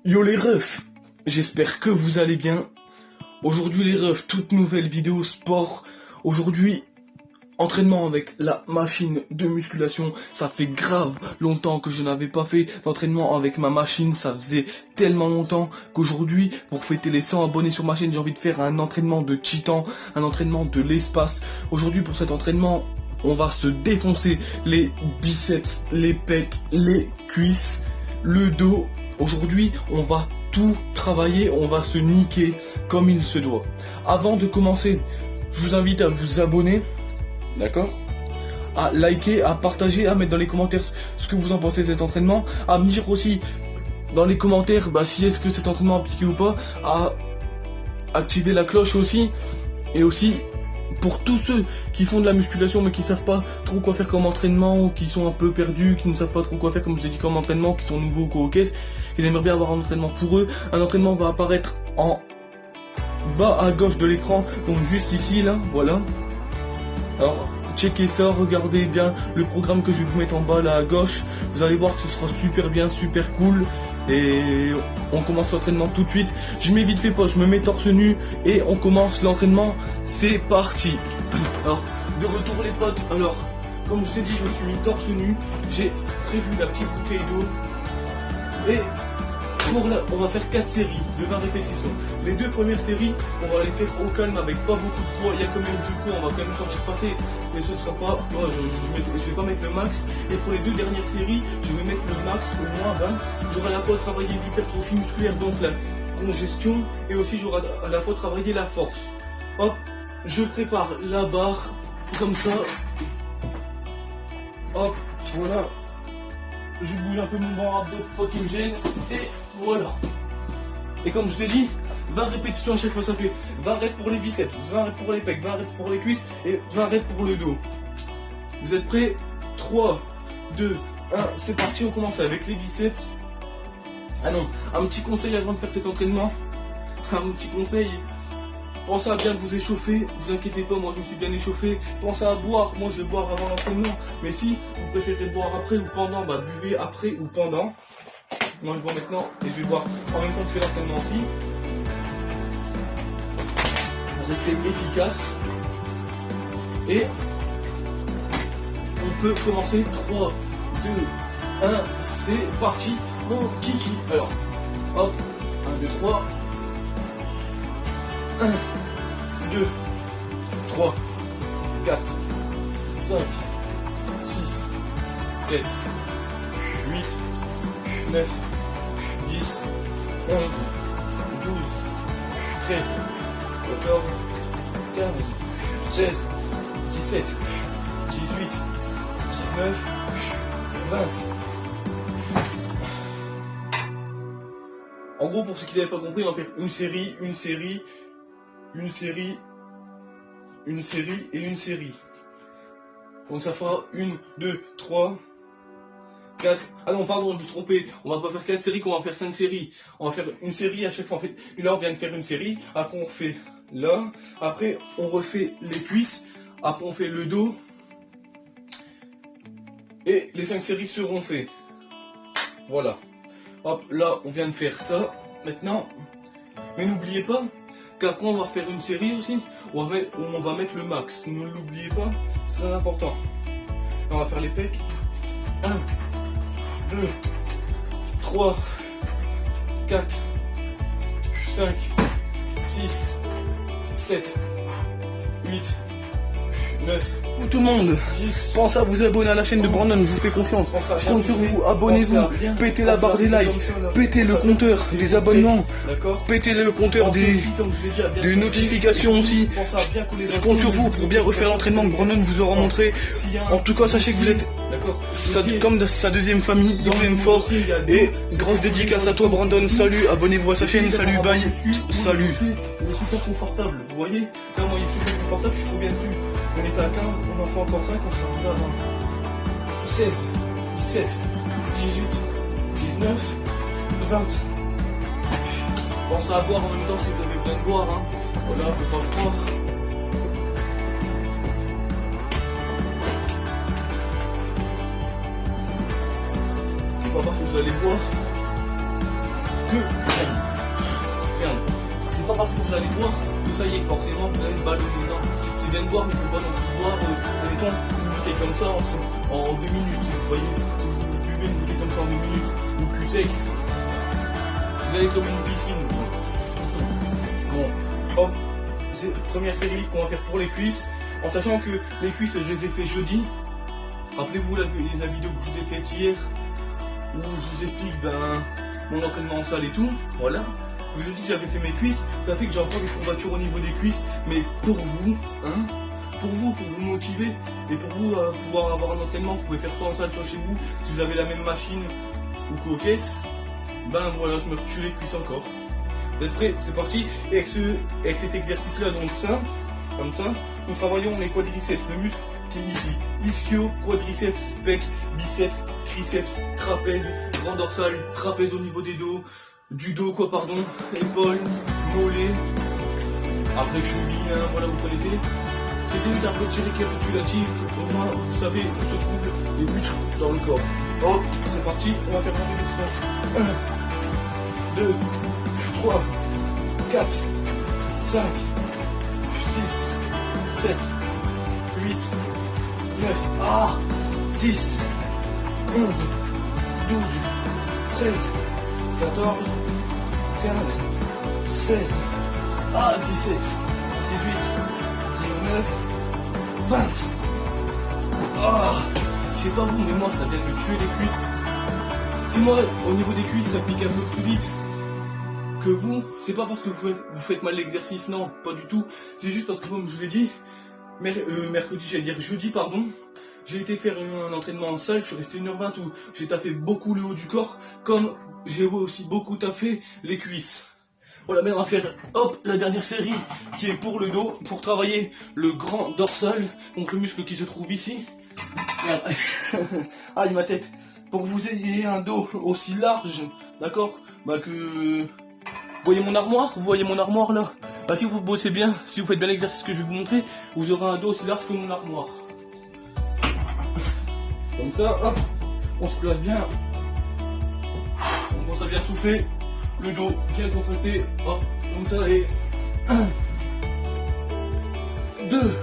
Yo les refs, j'espère que vous allez bien. Aujourd'hui les refs, toute nouvelle vidéo sport. Aujourd'hui, entraînement avec la machine de musculation. Ça fait grave longtemps que je n'avais pas fait d'entraînement avec ma machine. Ça faisait tellement longtemps qu'aujourd'hui, pour fêter les 100 abonnés sur ma chaîne, j'ai envie de faire un entraînement de titan, un entraînement de l'espace. Aujourd'hui pour cet entraînement, on va se défoncer les biceps, les pecs, les cuisses, le dos. Aujourd'hui, on va tout travailler, on va se niquer comme il se doit. Avant de commencer, je vous invite à vous abonner, d'accord? À liker, à partager, à mettre dans les commentaires ce que vous en pensez de cet entraînement, à me dire aussi dans les commentaires si est-ce que cet entraînement a appliqué ou pas, à activer la cloche aussi, et aussi pour tous ceux qui font de la musculation mais qui savent pas trop quoi faire comme entraînement, ou qui sont un peu perdus, qui ne savent pas trop quoi faire comme je vous ai dit comme entraînement, qui sont nouveaux au caisse, qui aimeraient bien avoir un entraînement pour eux. Un entraînement va apparaître en bas à gauche de l'écran, donc juste ici là, voilà. Alors checkez ça, regardez bien le programme que je vais vous mettre en bas là à gauche, vous allez voir que ce sera super bien, super cool. Et on commence l'entraînement tout de suite. Je mets vite fait pas, je me mets torse nu et on commence l'entraînement. C'est parti. Alors, de retour les potes. Alors, comme je vous ai dit, je me suis mis torse nu. J'ai prévu la petite bouteille d'eau. Et on va faire 4 séries de 20 répétitions. Les 2 premières séries, on va les faire au calme avec pas beaucoup de poids. Il y a quand même du coup, on va quand même sentir passer, mais ce sera pas. Je vais pas mettre le max. Et pour les 2 dernières séries, je vais mettre le max au moins 20. J'aurai à la fois travaillé l'hypertrophie musculaire, donc la congestion, et aussi j'aurai à la fois travaillé la force. Hop, je prépare la barre comme ça. Hop, voilà. Je bouge un peu mon bras abdos pour pas qu'il me gêne. Et voilà. Et comme je vous ai dit, 20 répétitions à chaque fois, ça fait 20 reps pour les biceps, 20 reps pour les pecs, 20 reps pour les cuisses et 20 reps pour le dos. Vous êtes prêts? 3, 2, 1, c'est parti, on commence avec les biceps. Ah non, un petit conseil avant de faire cet entraînement. Un petit conseil. Pensez à bien vous échauffer, vous inquiétez pas, moi je me suis bien échauffé. Pensez à boire, moi je vais boire avant l'entraînement. Mais si vous préférez boire après ou pendant, buvez après ou pendant. Moi je bois maintenant et je vais boire en même temps que je fais l'entraînement aussi. Pour rester efficace. Et on peut commencer 3, 2, 1, c'est parti, mon kiki. Alors, hop, 1, 2, 3. 1, 2, 3, 4, 5, 6, 7, 8, 9, 10, 11, 12, 13, 14, 15, 16, 17, 18, 19, 20. En gros, pour ceux qui n'avaient pas compris, on va faire une série et une série. Donc ça fera 1, 2, 3, 4. Ah non, pardon, je me suis trompé. On va pas faire 4 séries, qu'on va faire 5 séries. On va faire une série à chaque fois. En fait, là, on vient de faire une série. Après, on refait là. Après, on refait les cuisses. Après, on fait le dos. Et les 5 séries seront faites. Voilà. Hop, là, on vient de faire ça. Maintenant, mais n'oubliez pas qu'après on va faire une série aussi, où on va mettre le max. Ne l'oubliez pas, c'est très important. Là, on va faire les pecs. 1, 2, 3, 4, 5, 6, 7, 8, 9. Tout le monde, pensez à vous abonner à la chaîne de Brandon, je vous fais confiance. Je compte sur vous, abonnez-vous, pétez la barre des likes, pétez le compteur des abonnements, pétez le compteur des notifications aussi. Je compte sur vous pour bien refaire l'entraînement que Brandon vous aura montré. En tout cas, sachez que vous êtes comme sa deuxième famille, il vous aime fort. Et grosse dédicace à toi Brandon, salut, abonnez-vous à sa chaîne, salut, bye, salut. Il est super confortable, vous voyez? Là, moi, il est super confortable, je suis trop bien dessus. On était à 15, on en fait encore 5, on sera arrivé à 20. 16, 17, 18, 19, 20. Pensez à boire en même temps si vous avez besoin de boire, hein. Voilà, faut pas croire. Faut pas voir que vous allez boire que parce que vous allez voir que ça y est, forcément, vous allez ballonner. Non, c'est bien de boire, mais il ne faut pas non plus boire, mettons, une bouteille comme ça en 2 minutes. Si vous voyez, si vous buvez une bouteille comme ça en 2 minutes, ou cul sec, vous allez comme une piscine. Bon, hop, c'est première série qu'on va faire pour les cuisses, en sachant que les cuisses, je les ai fait jeudi. Rappelez-vous la vidéo que je vous ai faite hier, où je vous explique mon entraînement en salle et tout, voilà. Je vous ai dit que j'avais fait mes cuisses, ça fait que j'ai encore des courbatures au niveau des cuisses, mais pour vous, hein, pour vous motiver, et pour vous pouvoir avoir un entraînement, vous pouvez faire soit en salle, soit chez vous, si vous avez la même machine ou qu'aux caisses, voilà, je me retue les cuisses encore. Vous êtes prêts? C'est parti. Et avec cet exercice-là, donc ça, comme ça, nous travaillons les quadriceps, le muscle qui est ici. Ischio, quadriceps, pec, biceps, triceps, trapèze, grand dorsal, trapèze au niveau des dos, du dos quoi pardon, épaules, mollets, après cheville, hein, voilà vous connaissez. C'était juste un petit récapitulatif, au moins vous savez où se trouvent les muscles dans le corps. Hop, c'est parti, on va faire un répétition. 1, 2, 3, 4, 5, 6, 7, 8, 9, 10, 11, 12, 13, 14, 15, 16, 17, 18, 19, 20. Je sais pas vous, mais moi ça vient de me tuer les cuisses. Si moi, au niveau des cuisses, ça pique un peu plus vite que vous, c'est pas parce que vous faites mal l'exercice, non, pas du tout. C'est juste parce que comme je vous ai dit, mercredi, j'allais dire jeudi, pardon, j'ai été faire un entraînement en salle, je suis resté 1h20 où j'ai taffé beaucoup le haut du corps, comme j'ai aussi beaucoup taffé les cuisses. Voilà, mais on va faire, hop, la dernière série qui est pour le dos, pour travailler le grand dorsal, donc le muscle qui se trouve ici. Aïe, ma tête. Pour que vous ayez un dos aussi large, d'accord, que... Vous voyez mon armoire là. Si vous bossez bien, si vous faites bien l'exercice que je vais vous montrer, vous aurez un dos aussi large que mon armoire. Comme ça, hop, on se place bien. On commence à bien souffler. Le dos bien contracté. Hop, comme ça et 1, 2.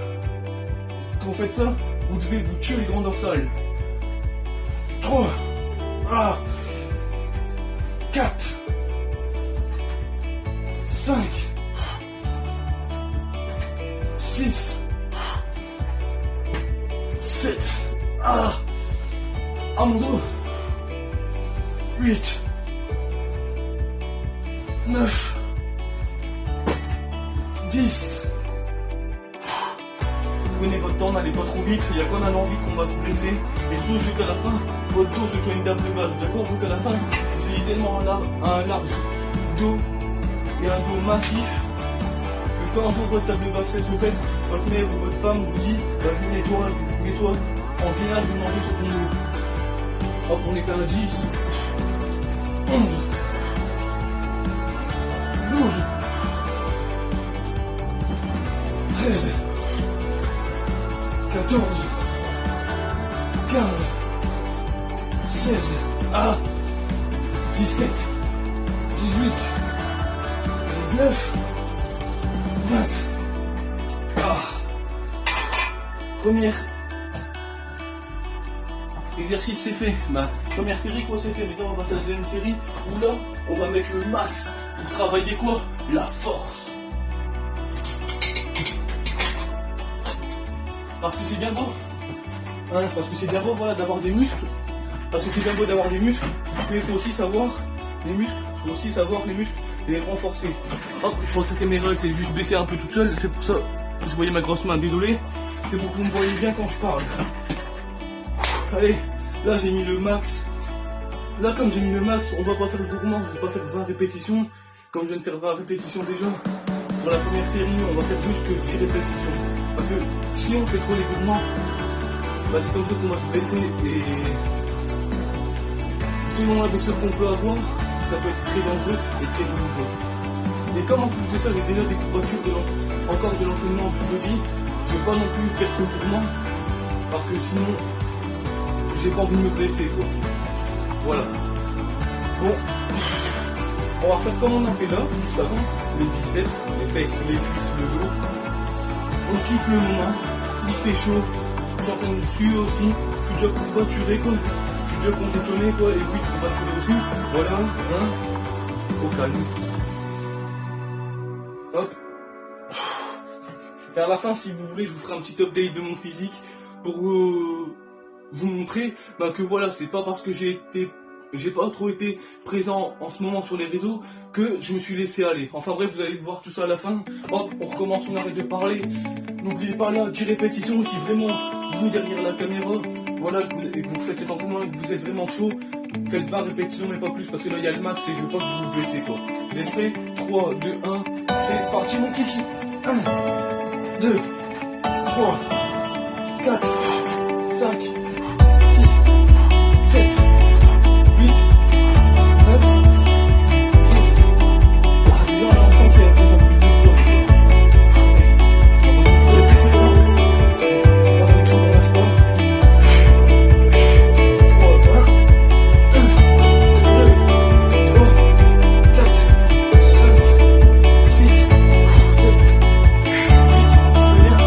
Quand vous faites ça, vous devez vous tuer les grands dorsales. 3, 4, 5, 6, 7, mon dos, 8, 9, 10. Prenez votre temps, n'allez pas trop vite, il y a quand même envie qu'on va se blesser. Et dos jusqu'à la fin, votre dos se fait une dame de base, d'accord? Jusqu'à la fin, vous ayez tellement un large dos et un dos massif que quand un jour votre table de base se fait, votre mère ou votre femme vous dit mets-toi en gainage de manger sur ton dos. Hop, on est à 10, 11, 12, 13, 14, 15, 16, 17, 18, 19, 20. Première exercice c'est fait. Première série quoi c'est fait. Maintenant on va passer à la deuxième série où là on va mettre le max pour travailler quoi? La force. Parce que c'est bien beau. Parce que c'est bien beau voilà d'avoir des muscles. Parce que c'est bien beau d'avoir des muscles. Mais il faut aussi savoir les muscles. Il faut aussi savoir les muscles et les renforcer. Hop, je crois que la caméra elle s'est juste baissée un peu toute seule. C'est pour ça. Vous voyez ma grosse main, désolé. C'est pour que vous me voyez bien quand je parle. Allez, là j'ai mis le max. Là comme j'ai mis le max, on va pas faire le gourmand, je vais pas faire 20 répétitions. Comme je viens de faire 20 répétitions déjà. Pour la première série, on va faire juste que 10 répétitions. Parce que si on fait trop les gourmands, c'est comme ça qu'on va se baisser et selon la blessure qu'on peut avoir, ça peut être très dangereux et très douloureux. Et comme en plus de ça, j'ai déjà des courbatures encore de l'entraînement du jeudi, je vais pas non plus faire trop gourmand parce que sinon j'ai pas envie de me blesser quoi. Voilà. Bon. On va refaire comme on a fait là, juste avant, les biceps, les pecs, les cuisses, le dos. On kiffe le moment, il fait chaud, je suis en train de suer aussi, je suis déjà courbaturé quoi, je suis déjà congestionné quoi, et puis courbaturé aussi, voilà, hein, au calme. Hop. Et à la fin, si vous voulez, je vous ferai un petit update de mon physique pour vous montrer que voilà, c'est pas parce que j'ai pas trop été présent en ce moment sur les réseaux que je me suis laissé aller. Enfin bref, vous allez voir tout ça à la fin. Hop, on recommence, on arrête de parler. N'oubliez pas là, 10 répétitions si vraiment vous derrière la caméra, voilà, et que vous faites cet entraînement et que vous êtes vraiment chaud, faites 20 répétitions mais pas plus parce que là il y a le max et je veux pas que vous vous blessez quoi. Vous êtes prêts? 3, 2, 1, c'est parti mon kiki. 1, 2, 3, 4, 5, 6, 7, 8, 9, 10. Ah, déjà, on sent qu'il y a déjà plus de poids. On va se trouver plus loin. On va tout, on lâche pas. 3, 1, 2, 3, 4, 5, 6, 7, 8, c'est bien,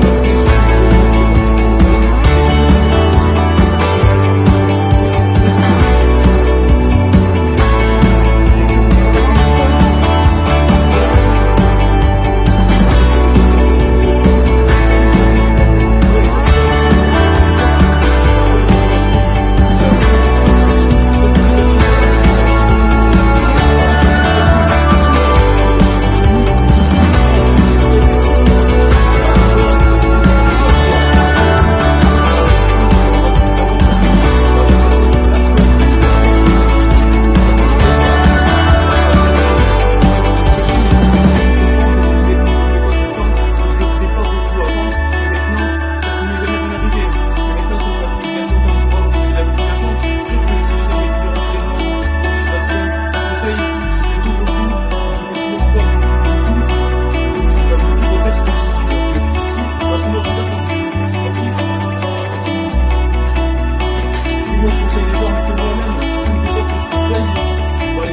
9,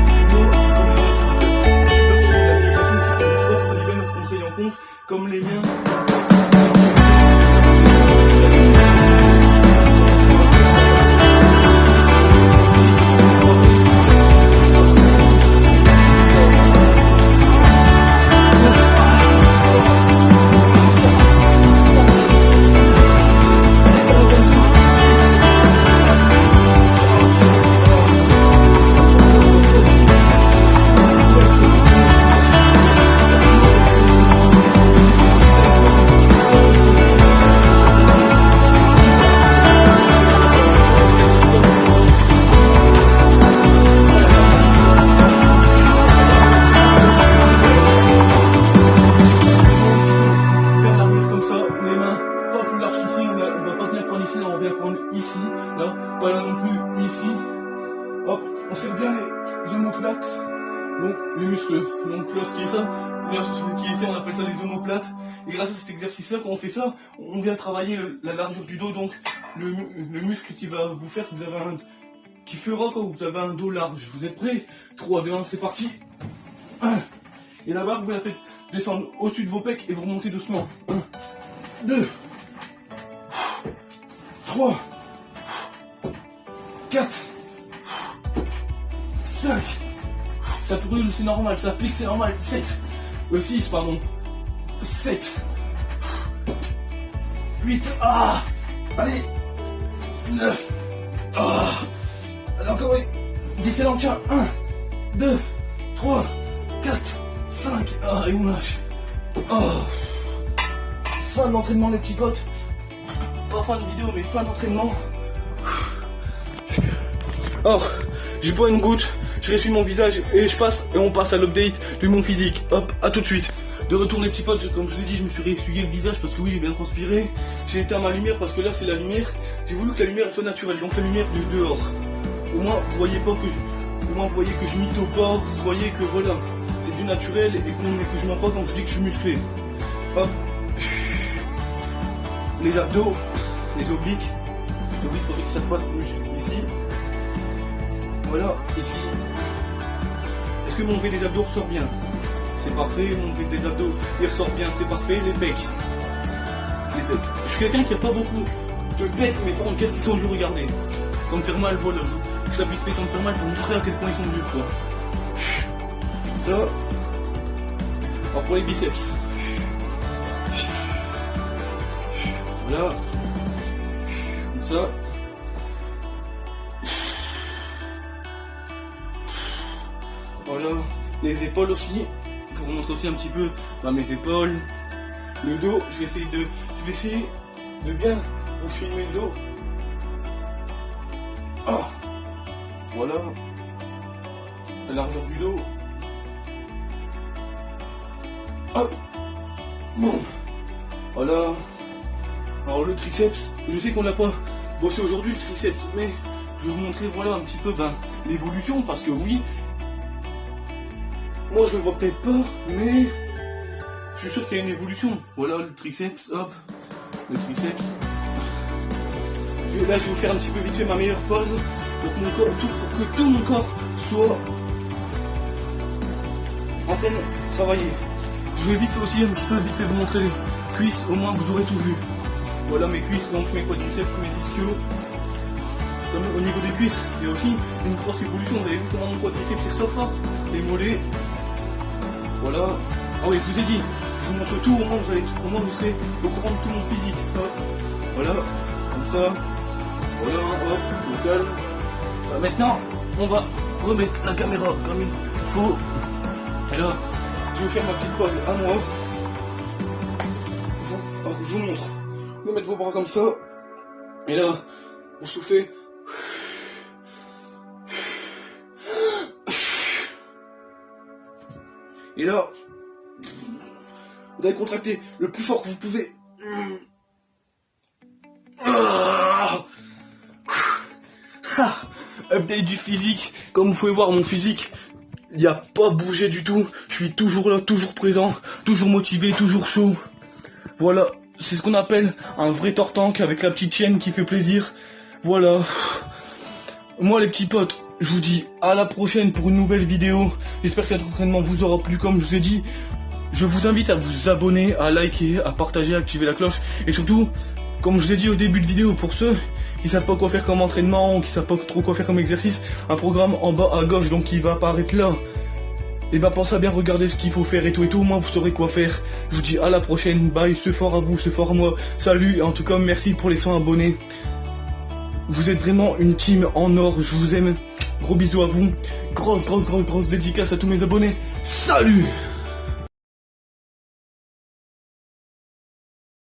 10. Comme les miens. Ici, là, pas là non plus, ici. Hop, on serre bien les omoplates, donc les muscles. Donc là, ce qui est ça, là, ce qui était, on appelle ça les omoplates. Et grâce à cet exercice-là, quand on fait ça, on vient travailler la largeur du dos, donc le muscle qui va vous faire que vous avez qui fera quand vous avez un dos large. Vous êtes prêts? 3, 2, 1, c'est parti. 1. Et la barre, vous la faites descendre au-dessus de vos pecs et vous remontez doucement. 1, 2, 3, 4, 5, ça brûle, c'est normal, ça pique, c'est normal, 7, 6, pardon, 7, 8, allez, 9, encore oui, 10 élans, tiens, 1, 2, 3, 4, 5, et on lâche, fin de l'entraînement les petits potes, pas fin de vidéo mais fin d'entraînement. Or, j'ai pas une goutte, je je ressuie mon visage et on passe à l'update de mon physique. Hop, à tout de suite. De retour les petits potes, comme je vous ai dit, je me suis réessuyé le visage parce que oui, j'ai bien transpiré. J'ai éteint ma lumière parce que là c'est la lumière. J'ai voulu que la lumière soit naturelle, donc la lumière de dehors. Au moins vous voyez pas que vous voyez que je mytho pas, vous voyez que voilà, c'est du naturel et que je mens pas quand je dis que je suis musclé. Hop. Les abdos, les obliques pour que ça se passe ici. Voilà, ici. Est-ce que mon V des abdos ressort bien? C'est parfait, mon V des abdos il ressort bien, c'est parfait. Les pecs. Je suis quelqu'un qui a pas beaucoup de pecs, mais par contre, qu'est-ce qu'ils sont durs, regardez. Ça me fait mal, voilà. Je l'applique fait, ça me fait mal pour montrer à quel point ils sont durs, quoi. Ça. Alors pour les biceps. Voilà. Comme ça. Voilà. Les épaules aussi. Pour vous montrer aussi un petit peu mes épaules. Le dos, je vais essayer de bien vous filmer le dos. Ah. Voilà. La largeur du dos. Hop. Bon. Voilà. Alors le triceps, je sais qu'on n'a pas bossé aujourd'hui le triceps, mais je vais vous montrer voilà un petit peu l'évolution, parce que oui, moi je le vois peut-être pas, mais je suis sûr qu'il y a une évolution. Voilà le triceps, hop, le triceps. Là je vais vous faire un petit peu vite fait ma meilleure pose pour que tout mon corps soit en train de travailler. Je vais vite fait aussi un petit peu vous montrer les cuisses, au moins vous aurez tout vu. Voilà mes cuisses, donc mes quadriceps, mes ischios. Comme au niveau des cuisses, il y a aussi une grosse évolution. Vous avez vu comment mon quadriceps ressort fort, les mollets. Voilà. Ah oui, je vous ai dit, je vous montre tout, au moins vous serez au courant de tout mon physique. Hop. Voilà, comme ça. Voilà, hop, au calme. Maintenant, on va remettre la caméra comme il faut. Et là, je vais faire ma petite pause à moi. Alors, je vous montre. Vous mettez vos bras comme ça. Et là, vous soufflez. Et là, vous allez contracter le plus fort que vous pouvez. Update du physique. Comme vous pouvez voir, mon physique, il n'y a pas bougé du tout. Je suis toujours là, toujours présent, toujours motivé, toujours chaud. Voilà, c'est ce qu'on appelle un vrai tortank avec la petite chienne qui fait plaisir. Voilà. Moi les petits potes, je vous dis à la prochaine pour une nouvelle vidéo. J'espère que cet entraînement vous aura plu comme je vous ai dit. Je vous invite à vous abonner, à liker, à partager, à activer la cloche. Et surtout, comme je vous ai dit au début de vidéo, pour ceux qui savent pas quoi faire comme entraînement, ou qui savent pas trop quoi faire comme exercice, un programme en bas à gauche, donc qui va apparaître là. Et ben pensez à bien regarder ce qu'il faut faire et tout, au moins vous saurez quoi faire. Je vous dis à la prochaine, bye, ce fort à vous, ce fort à moi. Salut, et en tout cas merci pour les 100 abonnés. Vous êtes vraiment une team en or, je vous aime. Gros bisous à vous. Grosse dédicace à tous mes abonnés. Salut!